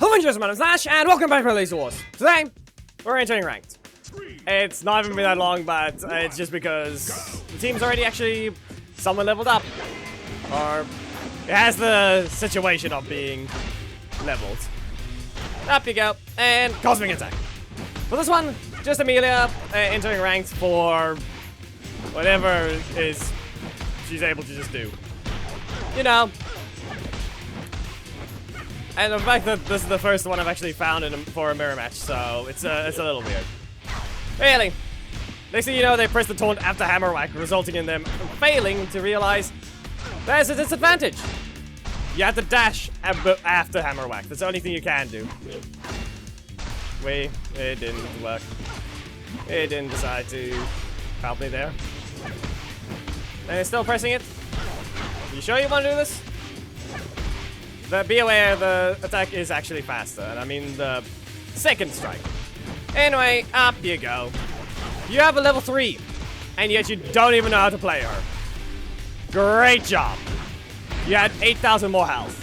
Hello, my name is Nash, and welcome back to Laser Wars. Today, we're entering ranked. It's not even been that long, but it's just because the team's already actually somewhat leveled up. Or it has the situation of being leveled. Up you go, and Cosmic Attack. For this one, just Amelia entering ranked for whatever is she's able to just do. You know. And the fact that this is the first one I've actually found for a mirror match, so it's a little weird. Really. Next thing you know, they press the taunt after hammer whack, resulting in them failing to realize there's a disadvantage. You have to dash after hammer whack. That's the only thing you can do. It didn't work. It didn't decide to help me there. And it's still pressing it. You sure you want to do this? But be aware, the attack is actually faster, and I mean the second strike. Anyway, up you go. You have a level 3, and yet you don't even know how to play her. Great job. You had 8,000 more health.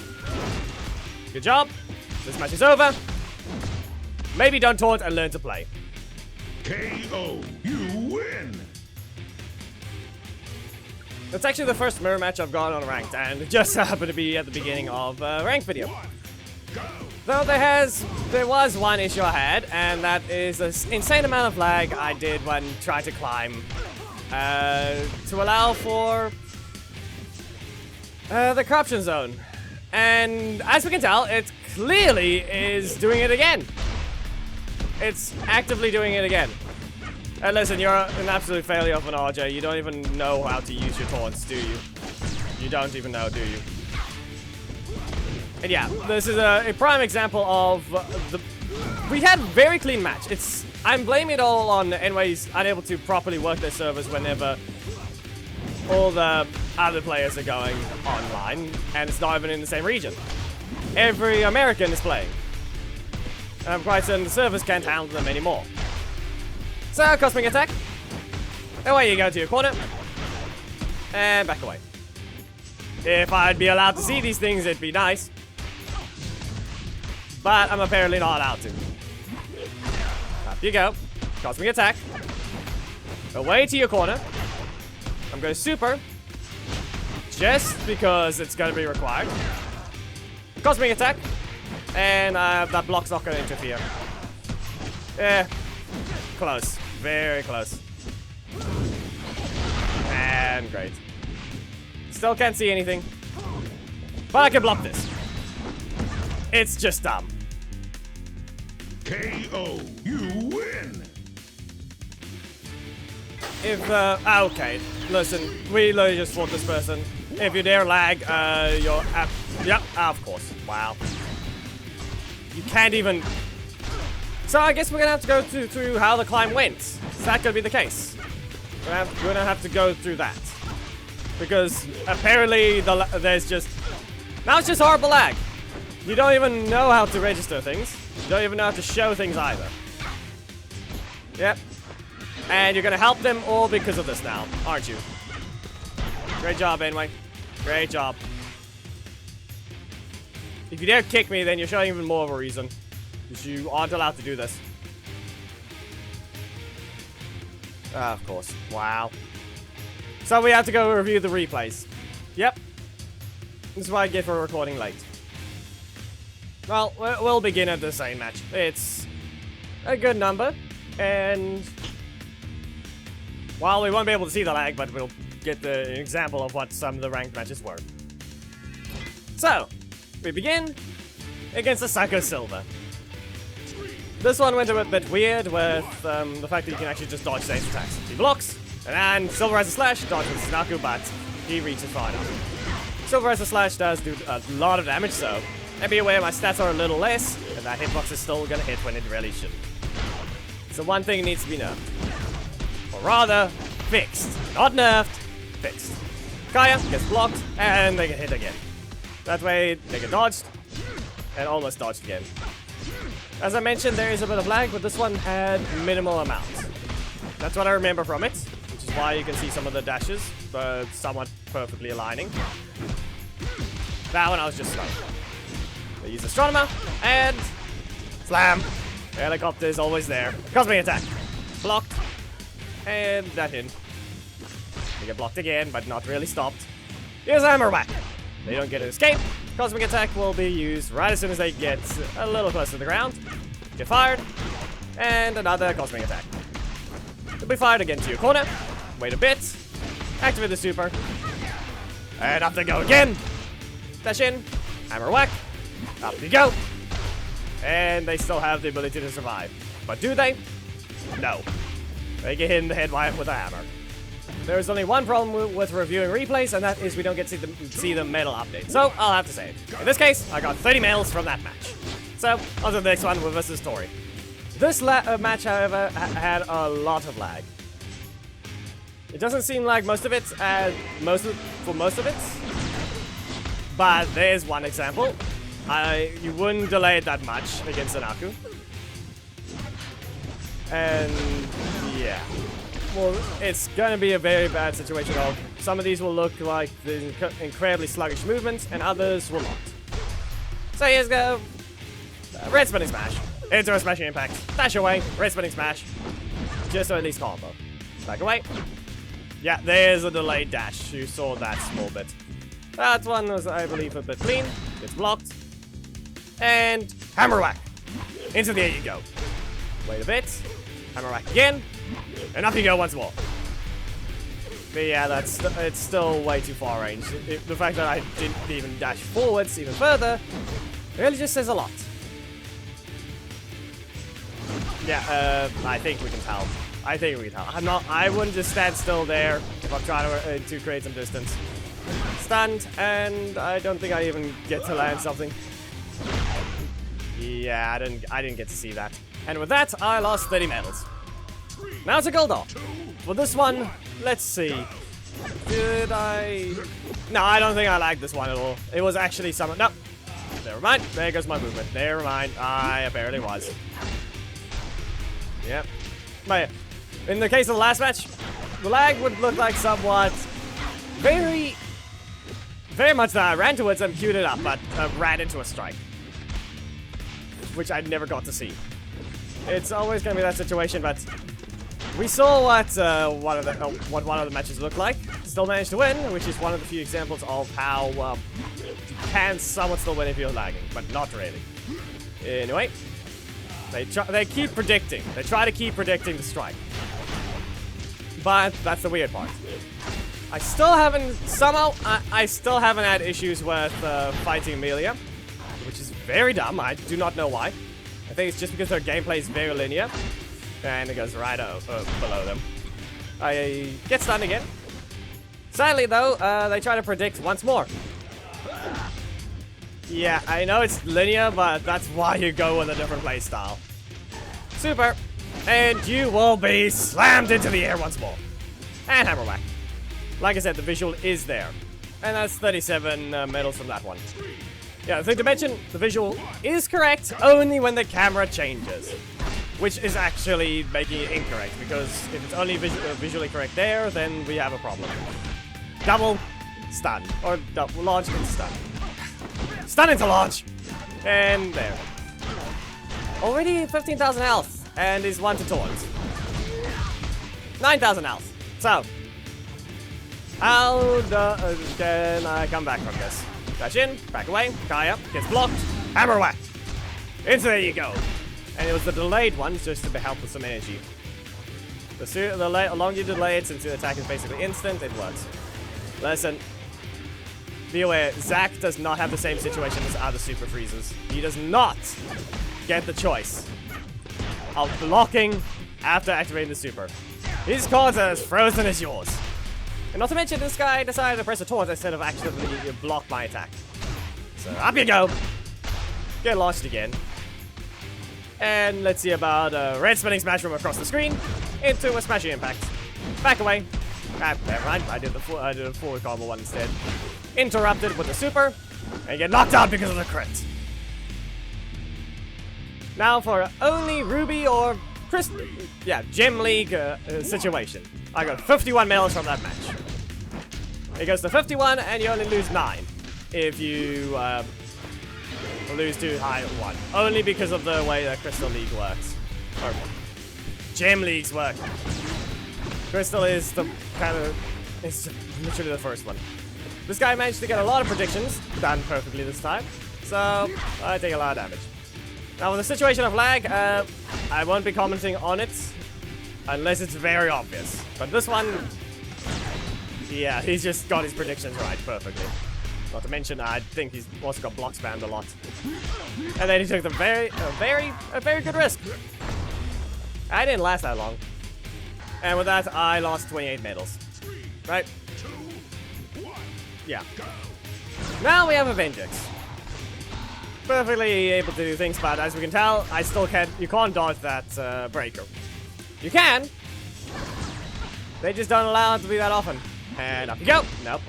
Good job. This match is over. Maybe don't taunt and learn to play. KO, you win! That's actually the first mirror match I've gone on ranked, and it just happened to be at the beginning of a ranked video. Though there was one issue I had, and that is this insane amount of lag I did when trying to climb to allow for the corruption zone. And as we can tell, it clearly is doing it again. It's actively doing it again. Listen, you're an absolute failure of an RJ. You don't even know how to use your taunts, do you? You don't even know, do you? And yeah, this is a prime example of we had a very clean match. I'm blaming it all on NY's unable to properly work their servers whenever all the other players are going online, and it's not even in the same region. Every American is playing. And I'm quite certain the servers can't handle them anymore. So, Cosmic Attack. Away you go to your corner. And back away. If I'd be allowed to see these things, it'd be nice. But I'm apparently not allowed to. Up you go. Cosmic Attack. Away to your corner. I'm going to super. Just because it's going to be required. Cosmic Attack. And that block's not going to interfere. Close. Very close. And great. Still can't see anything. But I can block this. It's just dumb. KO, you win! Okay. Listen, we literally just fought this person. If you dare lag, you're... Yep, of course. Wow. You can't even... So I guess we're gonna have to go through how the climb went. Is that gonna be the case? We're gonna have to go through that. Because apparently there's just... Now it's just horrible lag. You don't even know how to register things. You don't even know how to show things either. Yep. And you're gonna help them all because of this now, aren't you? Great job, anyway. Great job. If you dare kick me, then you're showing even more of a reason. Because you aren't allowed to do this. Of course. Wow. So we have to go review the replays. Yep. This is what I get for recording late. Well, we'll begin at the same match. It's a good number. And... while we won't be able to see the lag, but we'll get the example of what some of the ranked matches were. So, we begin against the Zaka Silver. This one went a bit weird with the fact that you can actually just dodge safe attacks. He blocks, and Silver has a slash, dodges Naku, but he reaches far enough. Silver has a slash does do a lot of damage, so and be aware my stats are a little less, and that hitbox is still gonna hit when it really shouldn't. So one thing needs to be nerfed. Or rather, fixed. Not nerfed, fixed. Kaya gets blocked, and they get hit again. That way, they get dodged, and almost dodged again. As I mentioned, there is a bit of lag, but this one had minimal amounts. That's what I remember from it, which is why you can see some of the dashes, but somewhat perfectly aligning. That one I was just slow. But use Astronomer, and slam. Helicopter is always there. Cosmic attack. Blocked. And that in. They get blocked again, but not really stopped. Here's Hammer Whack. They don't get an escape. Cosmic attack will be used right as soon as they get a little closer to the ground. Get fired. And another cosmic attack. It'll be fired again to your corner. Wait a bit. Activate the super. And up they go again. Dash in. Hammer Whack. Up you go. And they still have the ability to survive. But do they? No. They get hit in the head with a hammer. There's only one problem with reviewing replays, and that is we don't get to see the medal update. So, I'll have to say it. In this case, I got 30 medals from that match. So, on to the next one versus Tori. This match, however, had a lot of lag. It doesn't seem like most of it, for most of it. But there's one example. You wouldn't delay it that much against Naku. And yeah. Well, it's gonna be a very bad situation. Some of these will look like the incredibly sluggish movements, and others will not. So here's go. Red spinning smash. Into a smashing impact. Dash away. Red spinning smash. Just so at least combo. Back away. Yeah, there's a delayed dash. You saw that small bit. That one was, I believe, a bit clean. Gets blocked. And Hammer Whack. Into the air you go. Wait a bit. Hammer Whack again. And up you go once more. But yeah, it's still way too far range. The fact that I didn't even dash forwards even further really just says a lot. Yeah, I think we can tell. I wouldn't just stand still there if I'm trying to create some distance. Stunned, and I don't think I even get to land something. Yeah, I didn't get to see that. And with that, I lost 30 medals. Now it's a gold off. For this one, let's see. Did I... No, I don't think I lagged this one at all. It was actually some... No. Never mind. There goes my movement. Never mind. I apparently was. Yep. But in the case of the last match, the lag would look like somewhat... Very much that I ran towards them, queued it up, but ran into a strike. Which I never got to see. It's always going to be that situation, but... We saw what one of the matches looked like. Still managed to win, which is one of the few examples of how you can somewhat still win if you're lagging, but not really. Anyway, they keep predicting. They try to keep predicting the strike, but that's the weird part. I still haven't had issues with fighting Amelia, which is very dumb. I do not know why. I think it's just because their gameplay is very linear. And it goes right below them. I get stunned again. Sadly, though, they try to predict once more. Yeah, I know it's linear, but that's why you go with a different playstyle. Super. And you will be slammed into the air once more. And Hammer Whack. Like I said, the visual is there. And that's 37 medals from that one. Yeah, the thing to mention, the visual is correct only when the camera changes. Which is actually making it incorrect, because if it's only visually correct there, then we have a problem. Double stun, or double launch into stun. Stun into launch! And there. Already 15,000 health, and is 1 to taunt. 9,000 health. So, how can I come back from this? Dash in, back away, Kaya, gets blocked, Hammer Whack! Into there you go. And it was the delayed one, just to help with some energy. The longer you delay it, since the attack is basically instant, it works. Listen, be aware, Zaka does not have the same situation as other super freezers. He does not get the choice of blocking after activating the super. His cards are as frozen as yours. And not to mention, this guy decided to press a taunt instead of actually block my attack. So up you go. Get launched again. And let's see about a red spinning smash from across the screen into a smashing impact. Back away. Ah, never mind. I did a forward combo one instead. Interrupted with the super, and get knocked out because of the crit. Now for only Ruby or Gem League situation. I got 51 medals from that match. It goes to 51, and you only lose 9 if you lose to high 1. Only because of the way that Crystal League works. Or Gem Leagues work. Crystal is the kind of... It's literally the first one. This guy managed to get a lot of predictions, done perfectly this time. So, I take a lot of damage. Now, with the situation of lag, I won't be commenting on it unless it's very obvious. But this one, yeah, he's just got his predictions right perfectly. Not to mention, I think he's also got block spammed a lot. And then he took the very good risk. I didn't last that long. And with that, I lost 28 medals. Right? Yeah. Now we have a Vengex. Perfectly able to do things, but as we can tell, I still can't. You can't dodge that breaker. You can. They just don't allow it to be that often. And up you go. Nope.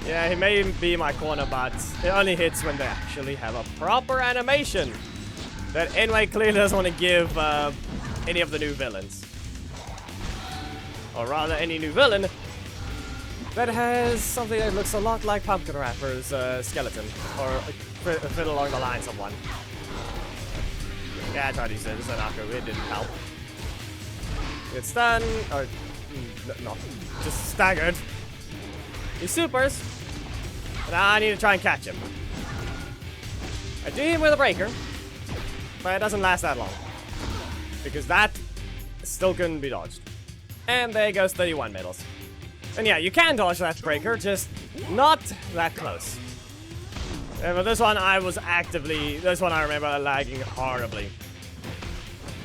Yeah, he may be in my corner, but it only hits when they actually have a proper animation. That Enway clearly doesn't want to give any of the new villains. Or rather, any new villain that has something that looks a lot like Pumpkin Rapper's skeleton. Or a bit along the lines of one. Yeah, I tried to use it as an Naku, it didn't help. It's done, or not, just staggered. He supers, and I need to try and catch him. I do him with a breaker, but it doesn't last that long. Because that still couldn't be dodged. And there goes 31 medals. And yeah, you can dodge that breaker, just not that close. And with this one, I was actively... This one I remember lagging horribly.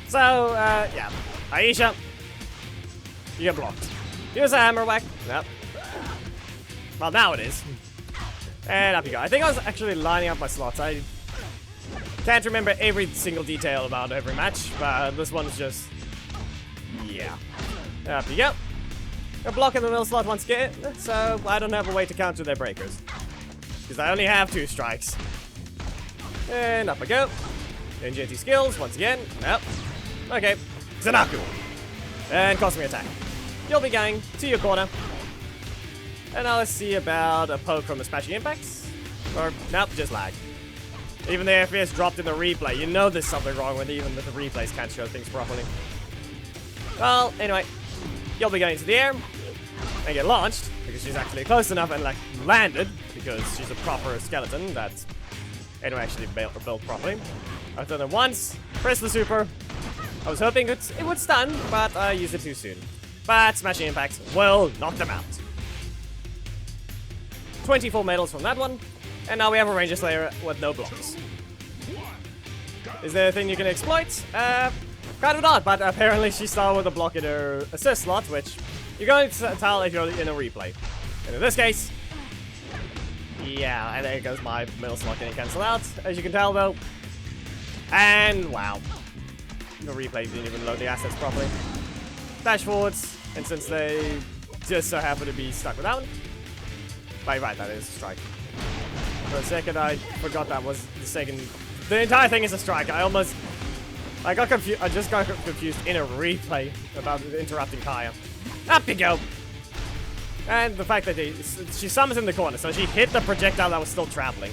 So, yeah. Aisha, you get blocked. Here's a hammer whack. Nope. Well, now it is. And up you go. I think I was actually lining up my slots. I can't remember every single detail about every match, but this one is just... Yeah. Up you go. They're blocking the middle slot once again, so I don't have a way to counter their breakers. Because I only have 2 strikes. And up I go. NGT skills, once again. Nope. Okay. Naku. And cost me attack. You'll be going to your corner. And now let's see about a poke from the smashing impacts. Or, nope, just lag. Even the FPS dropped in the replay. You know there's something wrong with even the replays can't show things properly. Well, anyway. You'll be going to the air. And get launched. Because she's actually close enough and, like, landed. Because she's a proper skeleton that's anyway actually built properly. I've done it once. Press the super. I was hoping it would stun, but I used it too soon. But smashing impacts will knock them out. 24 medals from that one. And now we have a Ranger Slayer with no blocks. Is there a thing you can exploit? Kind of not, but apparently she started with a block in her assist slot, which you're going to tell if you're in a replay. And in this case, yeah, and there goes my middle slot getting cancelled out, as you can tell though. And wow. The replay didn't even load the assets properly. Dash forwards, and since they just so happen to be stuck with that one. Right, that is a strike. For a second, I forgot that was the second. The entire thing is a strike. I got confused. I just got confused in a replay about interrupting Kaya. Up you go. And the fact that she summons in the corner, so she hit the projectile that was still traveling.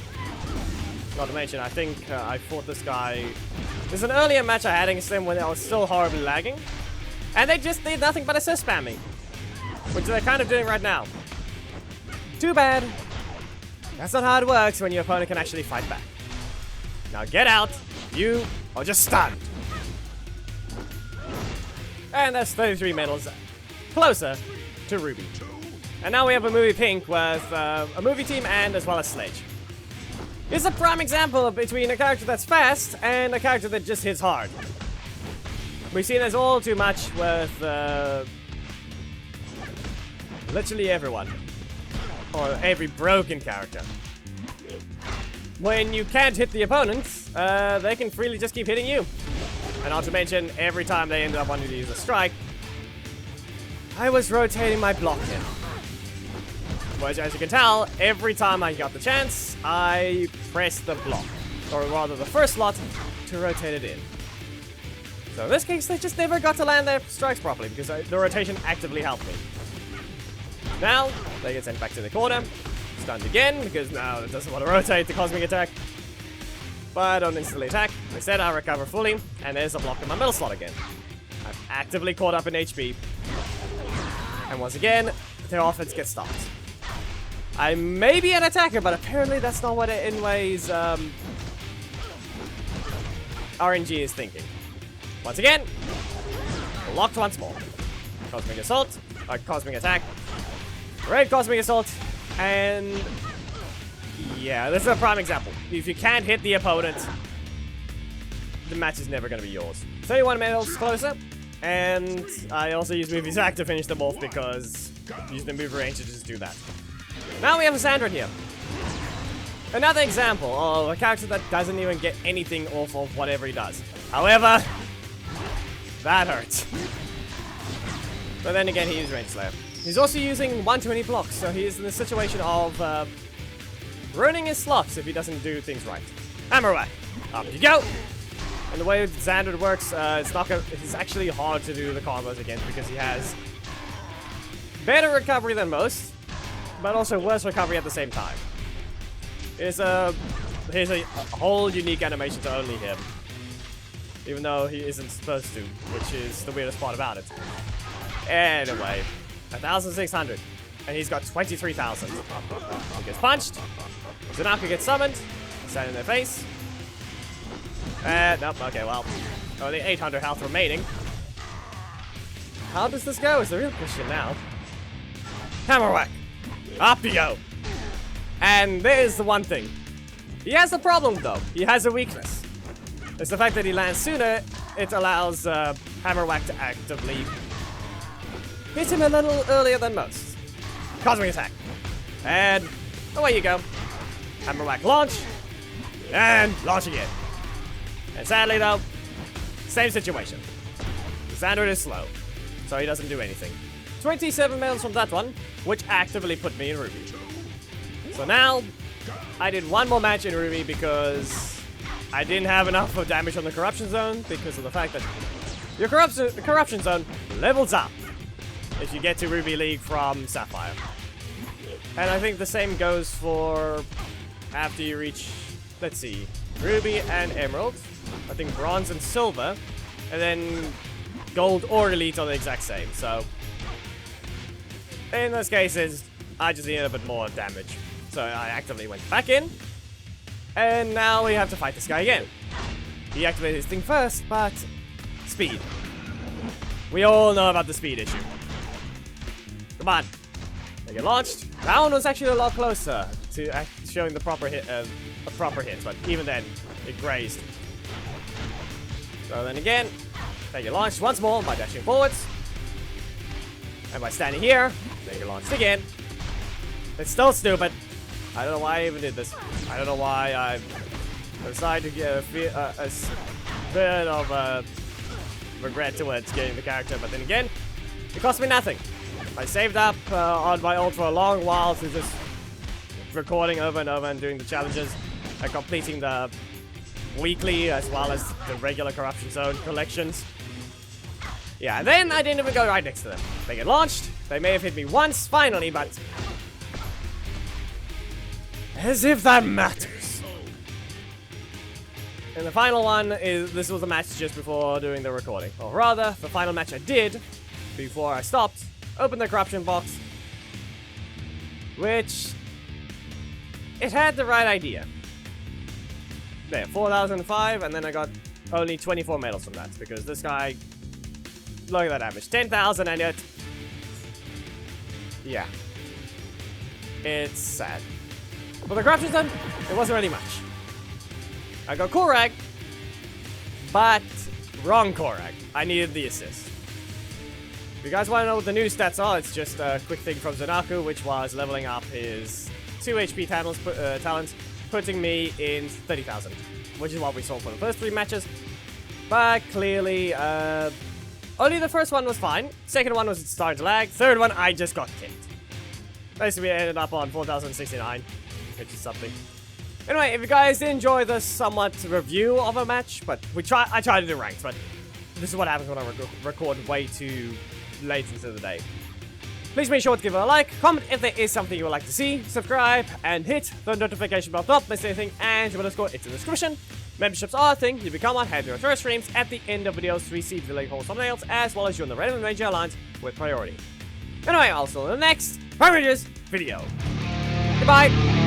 Not to mention, I think I fought this guy. There's an earlier match I had against them when I was still horribly lagging. And they just did nothing but assist spamming. Which they're kind of doing right now. Too bad. That's not how it works when your opponent can actually fight back. Now get out. You are just stunned. And that's 33 medals closer to Ruby. And now we have a movie pink with a movie team and as well as Sledge. It's a prime example between a character that's fast and a character that just hits hard. We've seen this all too much with literally everyone. Or every broken character. When you can't hit the opponents, they can freely just keep hitting you. And not to mention, every time they ended up wanting to use a strike, I was rotating my block in. Which, as you can tell, every time I got the chance, I pressed the block. Or rather, the first slot to rotate it in. So in this case, they just never got to land their strikes properly, because the rotation actively helped me. Now, they get sent back to the corner. Stunned again, because now it doesn't want to rotate the cosmic attack. but I don't instantly attack. Instead, I recover fully, and there's a block in my middle slot again. I've actively caught up in HP. And once again, their offense gets stopped. I may be an attacker, but apparently that's not what Inway's RNG is thinking. Once again, locked once more. Cosmic Assault, Cosmic Attack, Red Cosmic Assault, and yeah, this is a prime example. If you can't hit the opponent, the match is never going to be yours. 31 medals closer, and I also use Movie Zaka to finish them off because using the move range to just do that. Now we have a Sandra here. Another example of a character that doesn't even get anything off of whatever he does. However, that hurts. But then again, he is Range Slayer. He's also using 120 blocks, so he is in the situation of ruining his slots if he doesn't do things right. Hammer whack. Up you go. And the way Xander works, it's actually hard to do the combos against because he has better recovery than most, but also worse recovery at the same time. Here's a whole unique animation to only him, even though he isn't supposed to, which is the weirdest part about it. Anyway, 1,600, and he's got 23,000. He gets punched. Naku gets summoned. Stand in their face. Nope. Okay, well, only 800 health remaining. How does this go? Is the real question now. Hammer whack. Up you go. And there's the one thing. He has a problem though. He has a weakness. It's the fact that he lands sooner. It allows Hammer whack to actively hit him a little earlier than most. Cosmic attack. And away you go. Hammer whack launch. And launch again. And sadly though, same situation. Xander is slow, so he doesn't do anything. 27 medals from that one, which actively put me in Ruby. So now, I did one more match in Ruby because I didn't have enough of damage on the Corruption Zone because of the fact that your Corruption Zone levels up if you get to Ruby League from Sapphire. And I think the same goes for after you reach, let's see, Ruby and Emerald. I think Bronze and Silver. And then Gold or Elite are the exact same. So, in those cases, I just needed a bit more damage. So I actively went back in. And now we have to fight this guy again. He activated his thing first, but speed. We all know about the speed issue. Come on. They get launched. That one was actually a lot closer to showing the proper hit, but even then, it grazed. So then again, they get launched once more by dashing forwards. And by standing here, they get launched again. It's still stupid. I don't know why I even did this. I don't know why I decided to get a bit of regret towards getting the character, but then again, it cost me nothing. I saved up on my ult for a long while to just recording over and over and doing the challenges and completing the weekly as well as the regular Corruption Zone collections. Yeah, and then I didn't even go right next to them. They get launched. They may have hit me once, finally, but as if that matters. And the final one is, this was a match just before doing the recording. Or rather, the final match I did before I stopped, opened the corruption box, which it had the right idea. There, 4,005, and then I got only 24 medals from that, because this guy, look at that damage, 10,000 and it, yeah, it's sad. For the corruption zone, it wasn't really much. I got Korag, but wrong Korag. I needed the assist. If you guys want to know what the new stats are, it's just a quick thing from Naku, which was leveling up his 2 HP talents, putting me in 30,000, which is what we saw for the first 3 matches. But clearly, only the first one was fine. Second one was starting to lag. Third one, I just got kicked. Basically, we ended up on 4,069, which is something. Anyway, if you guys did enjoy this somewhat review of a match, but I tried to do ranked, but this is what happens when I record way too late into the day. Please make sure to give it a like, comment if there is something you would like to see, subscribe, and hit the notification bell to not miss anything, and your Discord, it's in the description. Memberships are a thing. You become one, head to our first streams at the end of videos to receive the link host thumbnails, as well as join the random major alliance with priority. Anyway, I'll see you in the next Power Rangers video. Goodbye!